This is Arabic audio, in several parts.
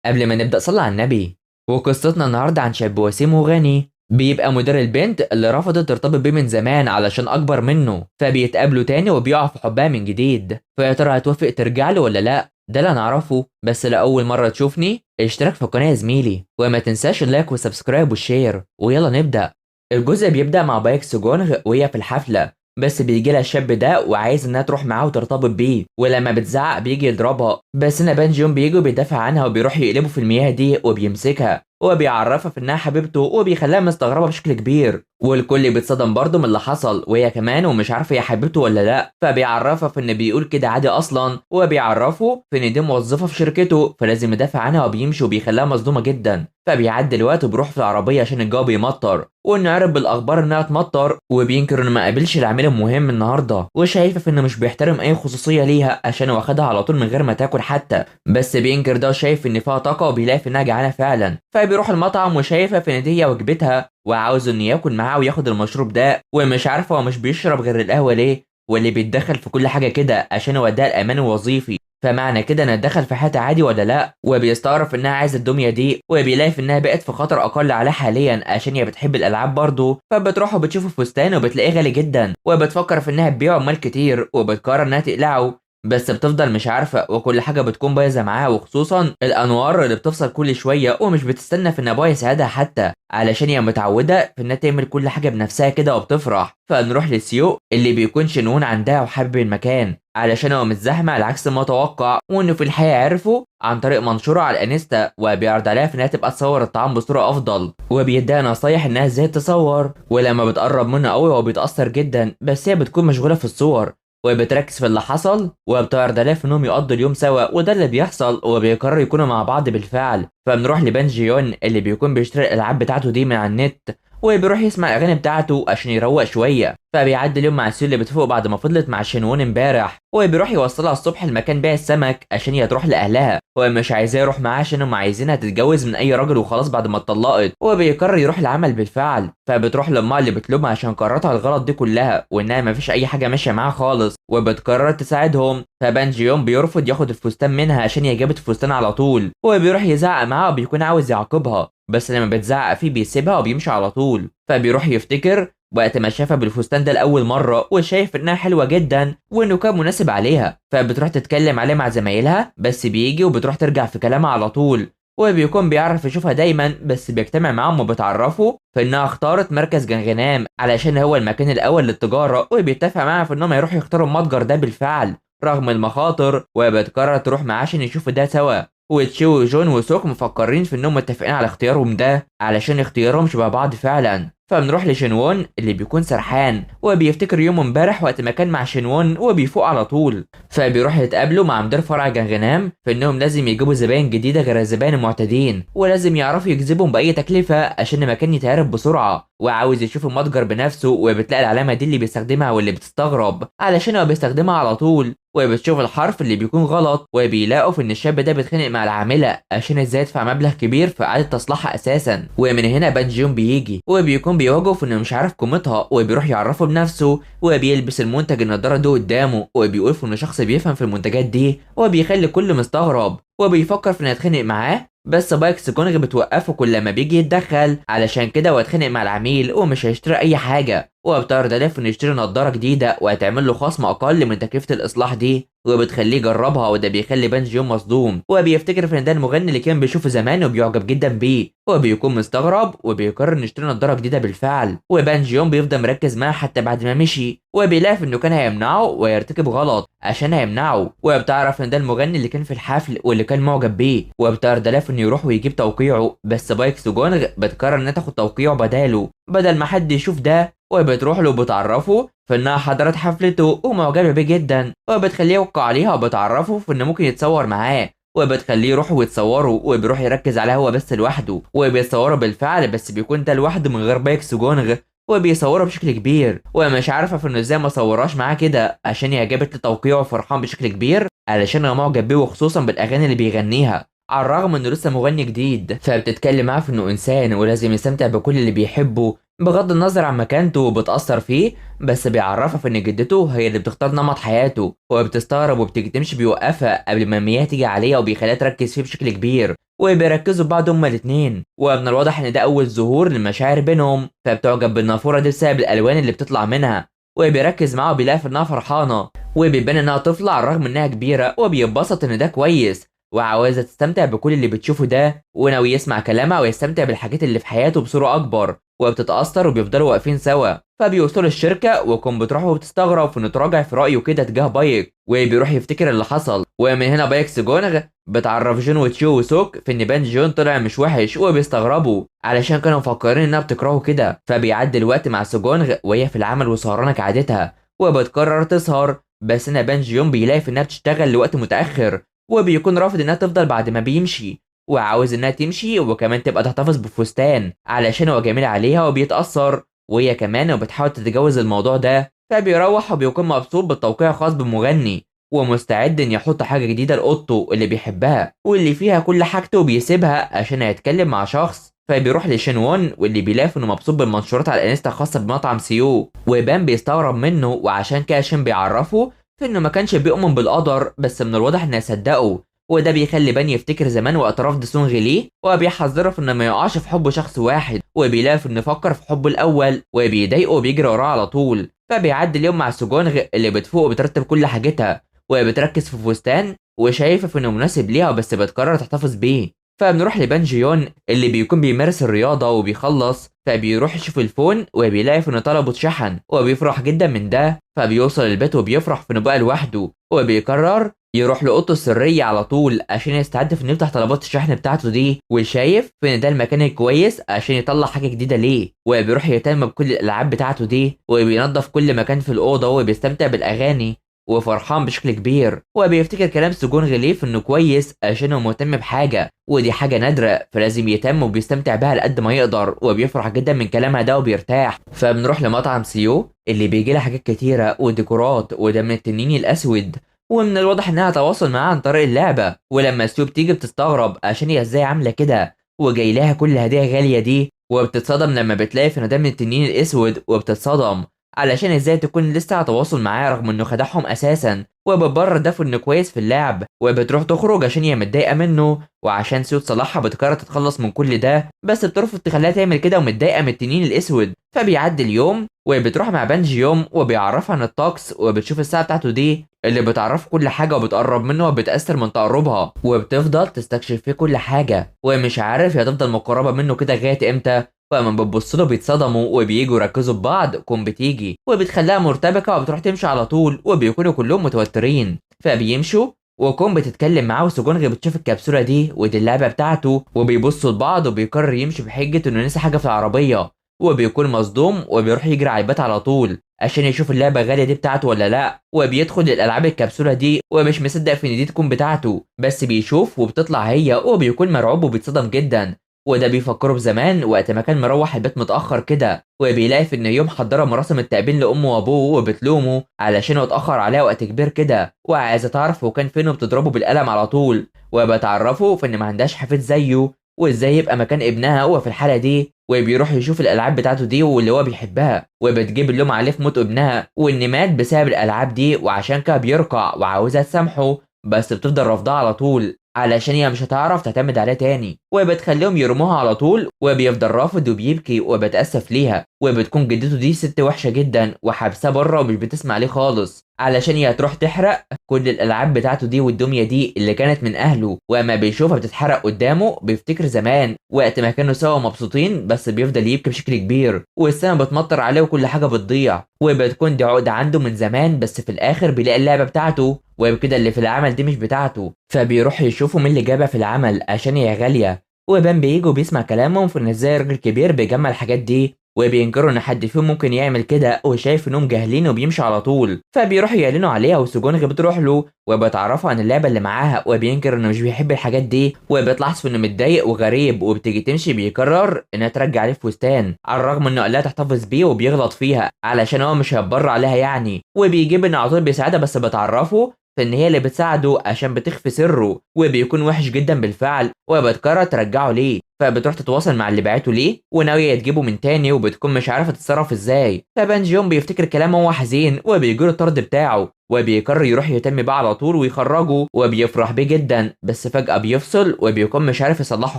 قبل ما نبدأ صلي على النبي. وقصتنا النهاردة عن شاب وسيم وغني بيبقى مدير البنت اللي رفضت ترتبط بيه من زمان علشان أكبر منه، فبيتقابلوا تاني وبيقعوا في حبها من جديد. فيا ترى هتوافق ترجع له ولا لأ؟ ده اللي هنعرفه. بس لأول مرة تشوفني اشترك في القناة يا زميلي، وما تنساش اللايك والسبسكرايب والشير، ويلا نبدأ. الجزء بيبدأ مع بايك سجون وهي في الحفلة، بس بيجي لها الشاب ده وعايز انها تروح معاه وترتبط بيه، ولما بتزعق بيجي يضربها. بس هنا بان جيون بيجي وبيدافع عنها وبيروح يقلبه في المياه دي وبيمسكها وبيعرفها في انها حبيبته وبيخليها مستغربه بشكل كبير، والكل بيتصدم برضه من اللي حصل وهي كمان ومش عارفه هي حبيبته ولا لا. فبيعرفها في ان بيقول كده عادي اصلا، وبيعرفه في ان دي موظفه في شركته فلازم يدافع عنها وبيمشي وبيخليها مصدومه جدا. فبيعدي الوقت وبيروح في العربيه عشان الجو بيمطر، وانه عرف بالاخبار انها تمطر، وبينكر انه ما قابلش العميل المهم النهارده، وشايفه في انه مش بيحترم اي خصوصيه ليها عشان واخدها على طول من غير ما تاكل حتى. بس بينكر ده وشايف ان فيها طاقه وبيلاقي في انها جعانه فعلا. فبيروح المطعم وشايفه في ان دي هي وجبتها وعاوز انه ياكل معاها وياخد المشروب ده، ومش عارفه هو مش بيشرب غير القهوه ليه، واللي بيتدخل في كل حاجه كده عشان يوديها الامان الوظيفي. فمعنى كده انها اتدخل في حياتها عادي ولا لا؟ وبيستغرب في انها عايزه الدميه دي، وبيلاقي في انها بقت في خطر اقل عليها حاليا عشان هي بتحب الالعاب برضه. فبتروح وبتشوفه فستان وبتلاقيه غالي جدا، وبتفكر في انها تبيعه بمال كتير وبتقرر انها تقلعه، بس بتفضل مش عارفه وكل حاجه بتكون بايظه معاها، وخصوصا الانوار اللي بتفصل كل شويه ومش بتستنى في ان ابوها يساعدها حتى، علشان هي متعوده في انها تعمل كل حاجه بنفسها كده وبتفرح. فنروح لسيو اللي بيكون شنون عندها وحابب المكان علشان هو مش زحمه على عكس ما توقع، وانه في الحقيقه عرفه عن طريق منشوره على الانستا، وبيعرض عليها في انها تبقى تصور الطعام بصوره افضل، وبيديها نصايح انها ازاي تصور. ولما بتقرب منه قوي هو بيتاثر جدا، بس هي بتكون مشغوله في الصور وبتركز في اللي حصل، وبتعرض عليه في انهم يقضوا اليوم سوا، وده اللي بيحصل وبيقرروا يكونوا مع بعض بالفعل. فبنروح لبان جيون اللي بيكون بيشتري الالعاب بتاعته دي من على النت، وبيروح يسمع الاغاني بتاعته عشان يروق شويه. فبيعدي اليوم مع سيو اللي بتفوق بعد ما فضلت مع شنوون امبارح، وبيروح يوصلها الصبح المكان بيع السمك عشان هي تروح لاهلها، ومش عايزاه يروح معاه عشان هم عايزينها تتجوز من اي راجل وخلاص بعد ما اتطلقت، وبيقرر يروح العمل بالفعل. فبتروح لامها اللي بتلومها عشان قراراتها الغلط دي كلها، وانها مفيش اي حاجه ماشيه معاها خالص، وبتقرر تساعدهم. فبان جيون بيرفض ياخد الفستان منها عشان هي جابت الفستان على طول، وبيروح يزعق معاها وبيكون عاوز يعاقبها، بس لما بتزعق فيه بيسيبها وبيمشي على طول. فبيروح يفتكر وقت ما شافها بالفستان ده لأول مرة، وشايف إنها حلوة جدا وإنه كان مناسب عليها. فبتروح تتكلم عليه مع زمايلها، بس بيجي وبتروح ترجع في كلامها على طول، وبيكون بيعرف يشوفها دايما، بس بيجتمع معاهم وبتعرفوا في إنها اختارت مركز جنغنام علشان هو المكان الأول للتجارة، وبيتفق معاها في إنهم يروحوا يختاروا المتجر ده بالفعل رغم المخاطر، وبتقرر تروح معاه عشان يشوفوا ده سوا. وتشيو وجون وسوك مفكرين في انهم متفقين على اختيارهم ده علشان اختيارهم شبه بعض فعلا. فبنروح لشنوون اللي بيكون سرحان وبيفتكر يوم امبارح وقت ما كان مع شنوون وبيفوق على طول. فبيروح يتقابلوا مع مدير فرع جنغنام في انهم لازم يجيبوا زباين جديده غير الزباين المعتادين، ولازم يعرفوا يجذبهم باي تكلفه عشان المكان يتعرف بسرعه، وعاوز يشوف المتجر بنفسه. وبتلاقي العلامه دي اللي بيستخدمها واللي بتستغرب علشان هو بيستخدمها على طول، وبتشوف الحرف اللي بيكون غلط، وبيلاقوا في ان الشاب ده بيتخانق مع العامله عشان ازاي يدفع مبلغ كبير في اعاده تصليحها اساسا. ومن هنا بان جيون بيجي وبيكون بيواجهه في انه مش عارف قيمتها، وبيروح يعرفه بنفسه، وبيلبس المنتج النضاره دي قدامه، وبيقول في انه شخص بيفهم في المنتجات دي، وبيخلي كل مستغرب وبيفكر في انه يتخانق معاه. بس بايك سكونغ بتوقفه كل ما بيجي يتدخل، علشان كده هو اتخانق مع العميل ومش هيشتري اي حاجه، وبتعرض عليه انه يشتري نضاره جديده وهتعمل له خصم اقل من تكلفه الاصلاح دي، وبتخليه يجربها، وده بيخلي بان جيون مصدوم، وبيفتكر في ان ده المغني اللي كان بيشوفه زمان وبيعجب جدا بيه، وبيكون مستغرب وبيقرر انه يشتري نضاره جديده بالفعل. وبان جيون بيفضل مركز معاه حتى بعد ما مشي، وبيلاقي انه كان هيمنعه ويرتكب غلط عشان هيمنعه، وبتعرف ان ده المغني اللي كان في الحفل واللي كان معجب بيه، وبتعرض عليه انه يروح ويجيب توقيعه، بس بايك سجونغ بتقرر انها تاخد توقيعه بداله بدل ما حد يشوف ده، وبتروح له وبتعرفه في انها حضرت حفلته ومعجبه بيه جدا، وبتخليه يوقع عليها، وبتعرفه في انه ممكن يتصور معاه، وبتخليه يروح ويتصوروا، وبيروح يركز عليها هو بس لوحده، وبيتصوروا بالفعل بس بيكون ده لوحده من غير بايك سجونغ، وبيصوروا بشكل كبير، ومش عارفه في انه ازاي ما صوراش معاه كده عشان هي جابت لتوقيعه وفرحان بشكل كبير علشان هو معجب بيه، وخصوصا بالاغاني اللي بيغنيها على الرغم انه لسه مغني جديد. فبتتكلم معاه في انه انسان ولازم يستمتع بكل اللي بيحبه بغض النظر عن مكانته وبتأثر فيه، بس بيعرفها في ان جدته هي اللي بتختار نمط حياته، وبتستغرب وبتيجي تمشي بيوقفها قبل ما المياه تيجي عليها وبيخليها تركز فيه بشكل كبير، وبيركزوا ببعض هما الاتنين، ومن الواضح ان ده اول ظهور للمشاعر بينهم، فبتعجب بالنافورة دي بسبب الالوان اللي بتطلع منها، وبيركز معاها وبيلاقي في انها فرحانة، وبيبان انها طفلة على الرغم انها كبيرة، وبيتبسط ان ده كويس وعاوزة تستمتع بكل اللي بتشوفه ده، وناوي يسمع كلامها ويستمتع بالحاجات اللي في حياته بصورة أكبر، وبتتأثر وبيفضلوا واقفين سوا. فبيوصلوا الشركة وكون بتروح وبتستغرب في انه تراجع في رأيه كده تجاه بايك، وبيروح يفتكر اللي حصل. ومن هنا بايك سيجونغ بتعرف جون وتشيو وسوك في ان بان جون طلع مش وحش، وبيستغربوا علشان كانوا مفكرين انها بتكرهه كده. فبيعدي الوقت مع سيجونغ وهي في العمل وسهرانة كعادتها، وبتقرر تسهر، بس هنا بان جيون بيلاقي في انها بتشتغل لوقت متأخر، وبيكون رافض انها تفضل بعد ما بيمشي، وعاوز انها تمشي وكمان تبقى تحتفظ بفستان علشان هو جميل عليها وبيتأثر، وهي كمان وبتحاول تتجاوز الموضوع ده. فبيروح وبيكون مبسوط بالتوقيع خاص بمغني، ومستعد ان يحط حاجة جديدة لأوضته اللي بيحبها واللي فيها كل حاجته، وبيسيبها عشان يتكلم مع شخص. فبيروح لشينوون واللي بيلاقي انه مبسوط بالمنشورات على الانستا الخاصة بمطعم سيو، وبان بيستغرب منه، وعشان كده شين بيعرفه في انه ما كانش بيؤمن بالقدر، بس من الواضح انه يصدقه. وده بيخلي بان يفتكر زمان وقت رفض سونغ ليه، وبيحذره في انه ما يقعش في حب شخص واحد، وبيلاقي في انه يفكر في حبه الاول، وبيضايقه وبيجري وراه على طول. فبيعدي اليوم مع سجونغ اللي بتفوق وبترتب كل حاجتها، وبتركز في فستان وشايفه في انه مناسب ليها، بس بتقرر تحتفظ بيه. فبنروح لبان جيون اللي بيكون بيمارس الرياضة وبيخلص، فبيروح يشوف الفون وبيلاقي في انه طلبه اتشحن، وبيفرح جدا من ده. فبيوصل البيت وبيفرح في انه بقى لوحده، وبيقرر يروح لأوضته السرية على طول عشان يستعد في انه يفتح طلبات الشحن بتاعته دي، وشايف في ان ده المكان الكويس عشان يطلع حاجة جديدة ليه. وبيروح يهتم بكل الألعاب بتاعته دي، وبينظف كل مكان في الأوضة، وبيستمتع بالأغاني وفرحان بشكل كبير. وبيفتكر كلام سجون غليف انه كويس عشان هو مهتم بحاجه، ودي حاجه نادره فلازم يهتم وبيستمتع بها لقد ما يقدر، وبيفرح جدا من كلامها ده وبيرتاح. فبنروح لمطعم سيو اللي بيجي لها حاجات كتيره وديكورات، وده من التنين الاسود، ومن الواضح انها تواصل معاه عن طريق اللعبه. ولما سيو بتيجي بتستغرب عشان هي ازاي عامله كده وجاي لها كل هديه غاليه دي، وبتتصدم لما بتلاقي في ده من التنين الاسود، وبتتصدم علشان ازاي تكون لسه على تواصل معاه رغم انه خدعهم اساسا. وبتبرر ده في انه كويس في اللعب، وبتروح تخرج عشان هي متضايقه منه، وعشان سيو تصلحها بتقرر تتخلص من كل ده، بس بترفض تخليها تعمل كده ومتضايقه من التنين الاسود. فبيعدي اليوم وبتروح مع بانجي يوم وبيعرفها عن الطقس، وبتشوف الساعه بتاعته دي اللي بتعرف كل حاجه، وبتقرب منه وبتأثر من تقربها، وبتفضل تستكشف فيه كل حاجه، ومش عارف هي هتفضل مقربه منه كده لغايه امتى. فلما بتبص له بيتصدموا وبييجوا يركزوا ببعض، كون بتيجي وبتخليها مرتبكه وبتروح تمشي على طول، وبيكونوا كلهم متوترين. فبيمشوا وكون بتتكلم معاه، وسجونغ بتشوف الكبسوله دي ودي اللعبه بتاعته، وبيبصوا لبعض، وبيقرر يمشي بحجه انه نسي حاجه في العربيه، وبيكون مصدوم وبيروح يجري على البيت على طول عشان يشوف اللعبه الغاليه دي بتاعته ولا لا. وبيدخل الالعاب الكبسوله دي ومش مصدق في ان دي تكون بتاعته، بس بيشوف وبتطلع هي، وبيكون مرعوب وبيتصدم جدا. وده بيفكره بزمان وقت ما كان مروح البيت متأخر كده، وبيلاقي في ان يوم حضرها مراسم التأبين لأمه وأبوه، وبتلومه علشان هو اتأخر عليها وقت كبير كده، وعايزة تعرف هو كان فين، وبتضربه بالقلم على طول. وبتعرفه في ان ما عندهاش حفيد زيه، وازاي يبقى مكان ابنها هو في الحالة دي. وبيروح يشوف الألعاب بتاعته دي واللي هو بيحبها، وبتجيب اللوم عليه في موت ابنها وان مات بسبب الألعاب دي، وعشان كده بيرقع وعاوزها تسامحه، بس بتفضل رافضاه على طول علشان هي مش هتعرف تعتمد عليه تاني، وبتخليهم يرموها على طول، وبيفضل رافض وبيبكي وبتأسف ليها. وبتكون جدته دي ست وحشة جدا وحابساه بره ومش بتسمع عليه خالص، علشان هي تروح تحرق كل الألعاب بتاعته دي والدمية دي اللي كانت من أهله. وأما بيشوفها بتتحرق قدامه بيفتكر زمان وقت ما كانوا سوا مبسوطين، بس بيفضل يبكي بشكل كبير، والسما بتمطر عليه وكل حاجة بتضيع. وبتكون دي عقدة عنده من زمان، بس في الآخر بيلاقي اللعبة بتاعته، وبكده اللي في العمل دي مش بتاعته. فبيروح يشوفوا مين اللي جابها في العمل عشان هي غالية، وبان بيجي وبيسمع كلامهم في ان ازاي راجل كبير بيجمع الحاجات دي، وبينكروا ان حد فيهم ممكن يعمل كده، وشايف انهم جاهلين وبيمشي على طول. فبيروحوا يعلنوا عليها، وسجونغ بتروح له وبتعرفوا عن اللعبه اللي معاها، وبينكر انه مش بيحب الحاجات دي، وبتلاحظ انه متضايق وغريب، وبتيجي تمشي بيقرر انها ترجع عليه فستان على الرغم انه قال لها تحتفظ بيه، وبيغلط فيها علشان هو مش هيبر عليها يعني. وبيجيب انه على طول بيساعدها، بس بتعرفه في ان هي اللي بتساعده عشان بتخفي سره، وبيكون وحش جدا بالفعل، وبتقرر ترجعه ليه. فبتروح تتواصل مع اللي بعته ليه وناويه تجيبه من تاني، وبتكون مش عارفه تتصرف ازاي. فبان جيون بيفتكر كلامه وهو حزين وبيجيله الطرد بتاعه، وبيقرر يروح يهتم بيه على طول ويخرجه، وبيفرح بيه جدا. بس فجأة بيفصل وبيكون مش عارف يصلحه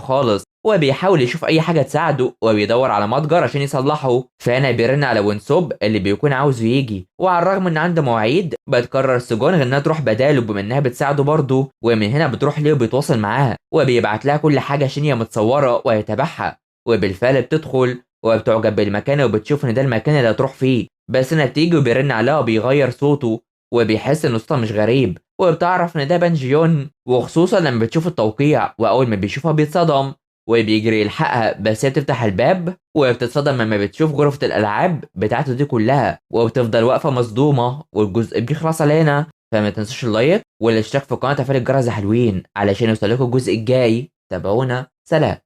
خالص، وبيحاول يشوف اي حاجه تساعده وبيدور على متجر عشان يصلحه. فهنا بيرن على وينسوب اللي بيكون عاوزه يجي، وعلى الرغم ان عنده مواعيد بتقرر سجون انها تروح بداله بما انها بتساعده برضه. ومن هنا بتروح ليه وبيتواصل معاها وبيبعت لها كل حاجه عشان هي متصوره ويتابعها. وبالفعل بتدخل وبتعجب بالمكان وبتشوف ان ده المكان اللي هتروح فيه. بس انها بتيجي وبيرن عليها وبيغير صوته، وبيحس ان صوتها مش غريب، وبتعرف ان ده بان جيون. وخصوصا لما بتشوف التوقيع، واول ما بيشوفها بيتصدم وبيجري يلحقها. بس هي بتفتح الباب وبتتصدم لما بتشوف غرفة الألعاب بتاعته دي كلها، وبتفضل واقفة مصدومة. والجزء بيخلص علينا. فما تنسوش اللايك والاشتراك في القناة وتفعيل الجرس حلوين علشان يوصلكوا الجزء الجاي. تابعونا، سلام.